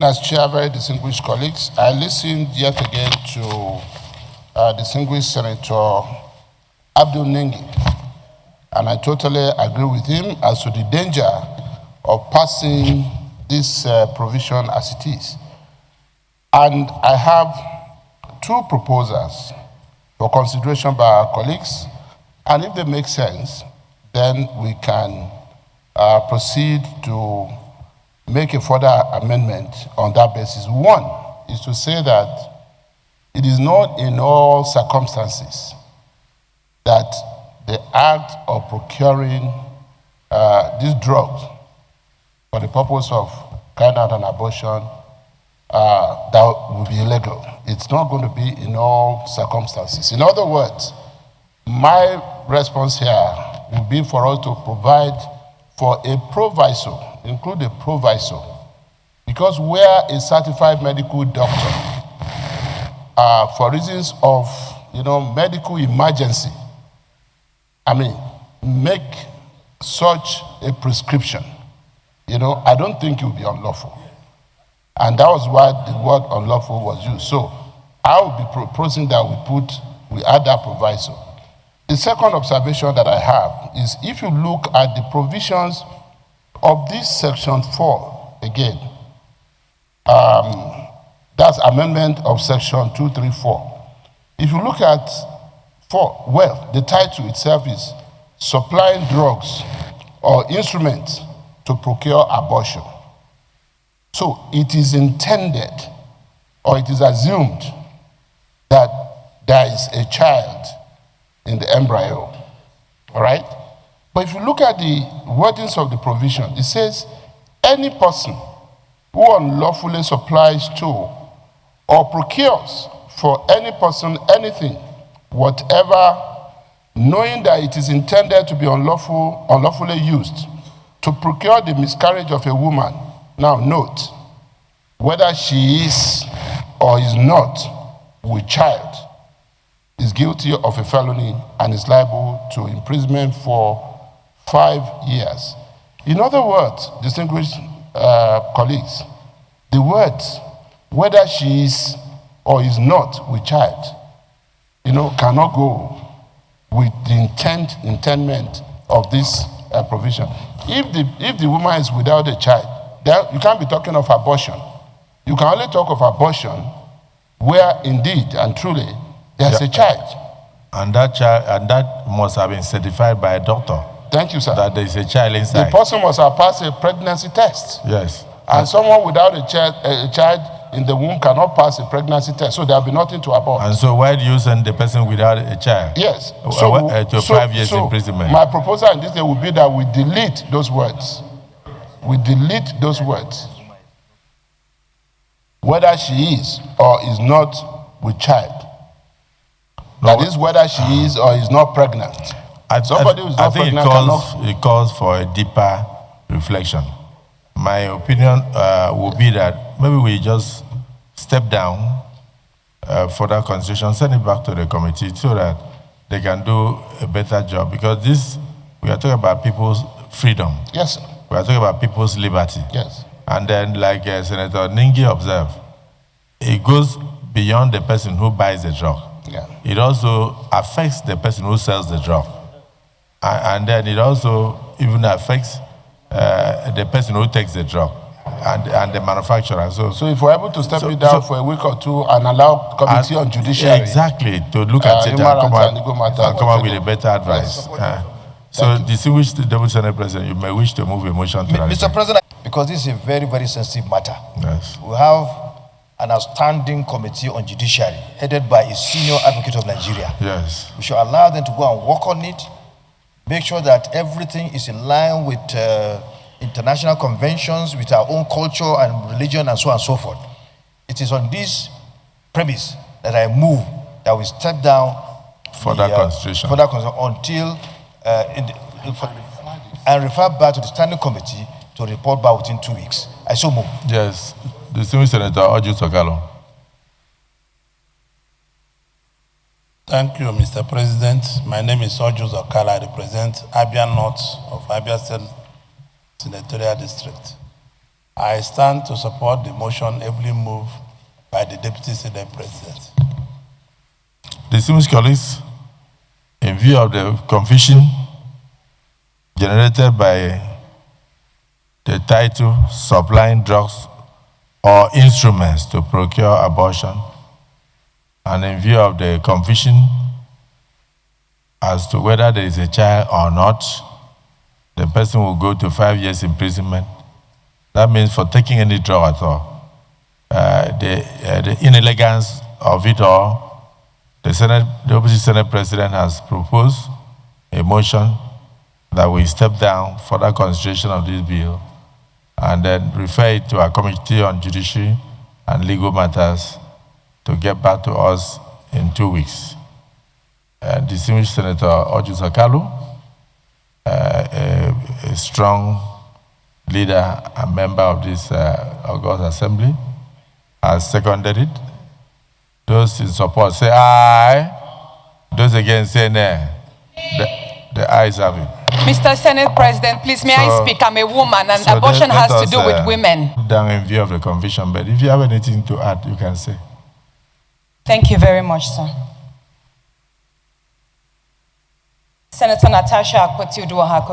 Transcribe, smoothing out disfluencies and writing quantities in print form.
As chair, very distinguished colleagues, I listened yet again to distinguished Senator Abdul Nengi, and I totally agree with him as to the danger of passing this provision as it is. And I have two proposals for consideration by our colleagues, and if they make sense, then we can proceed to make a further amendment on that basis. One is to say that it is not in all circumstances that the act of procuring these drugs for the purpose of carrying out an abortion that will be illegal. It's not going to be in all circumstances. In other words, my response here will be for us to provide for a proviso, include a proviso, because where a certified medical doctor, for reasons of medical emergency, make such a prescription, I don't think it will be unlawful. And that was why the word unlawful was used. So I will be proposing that we add that proviso. The second observation that I have is if you look at the provisions of this section 4, again, that's amendment of section 234. If you look at 4, well, the title itself is supplying drugs or instruments to procure abortion. So it is intended, or it is assumed, that there is a child in the embryo, all right? But if you look at the wordings of the provision, it says, any person who unlawfully supplies to or procures for any person anything, whatever, knowing that it is intended to be unlawfully used to procure the miscarriage of a woman. Now note, whether she is or is not with child, is guilty of a felony and is liable to imprisonment for 5 years. In other words, distinguished colleagues, the words, whether she is or is not with child, cannot go with the intendment of this provision. If the woman is without a child, then you can't be talking of abortion. You can only talk of abortion where indeed and truly there's a child. And that must have been certified by a doctor. Thank you, sir. That there is a child inside. The person must have passed a pregnancy test. Yes. And someone without a child in the womb cannot pass a pregnancy test, so there will be nothing to abort. And so why do you send the person without a child? Yes. To 5 years imprisonment? My proposal in this day would be that we delete those words. We delete those words. Whether she is or is not with child. No, that is whether she is or is not pregnant. Somebody who is not pregnant it calls for a deeper reflection. My opinion would be that maybe we just step down for that constitution, send it back to the committee so that they can do a better job. Because we are talking about people's freedom. Yes, sir. We are talking about people's liberty. Yes. And then, like Senator Nengi observed, it goes beyond the person who buys the drug. Yeah. It also affects the person who sells the drug. And then it also even affects the person who takes the drug and the manufacturer. So if we're able to step it down for a week or two and allow committee on judiciary. Exactly, to look at it and come up with a better advice. Yes. So, distinguished Deputy Senate President, you may wish to move a motion to that. Mr. President, because this is a very, very sensitive matter. Yes. We have an outstanding committee on judiciary headed by a senior advocate of Nigeria. Yes. We should allow them to go and work on it, make sure that everything is in line with international conventions, with our own culture and religion and so on and so forth. It is on this premise that I move that we step down for that constitution until and refer back to the standing committee to report back within 2 weeks. I so move. Yes. Distinguished Senator Oju Sokalo. Thank you, Mr. President. My name is Oju Sokalo. I represent Abia North of Abia State Senatorial District. I stand to support the motion ably moved by the Deputy Senate President. Distinguished colleagues, in view of the confusion generated by the title Supplying Drugs or Instruments to Procure Abortion, and in view of the confusion as to whether there is a child or not, the person will go to 5 years imprisonment. That means for taking any drug at all. The inelegance of it all, the opposite Senate President has proposed a motion that we step down for the consideration of this bill and then refer it to our Committee on Judiciary and Legal Matters to get back to us in 2 weeks. Distinguished Senator Ojus Akalu, a strong leader and member of this August Assembly, has seconded it. Those in support say aye. Those against say nay. The ayes have it. Mr. Senate President, please, may I speak? I'm a woman, and abortion has to do with women. Down in view of the conviction, but if you have anything to add, you can say. Thank you very much, sir. Senator Natasha Akpoti-Uduaghan.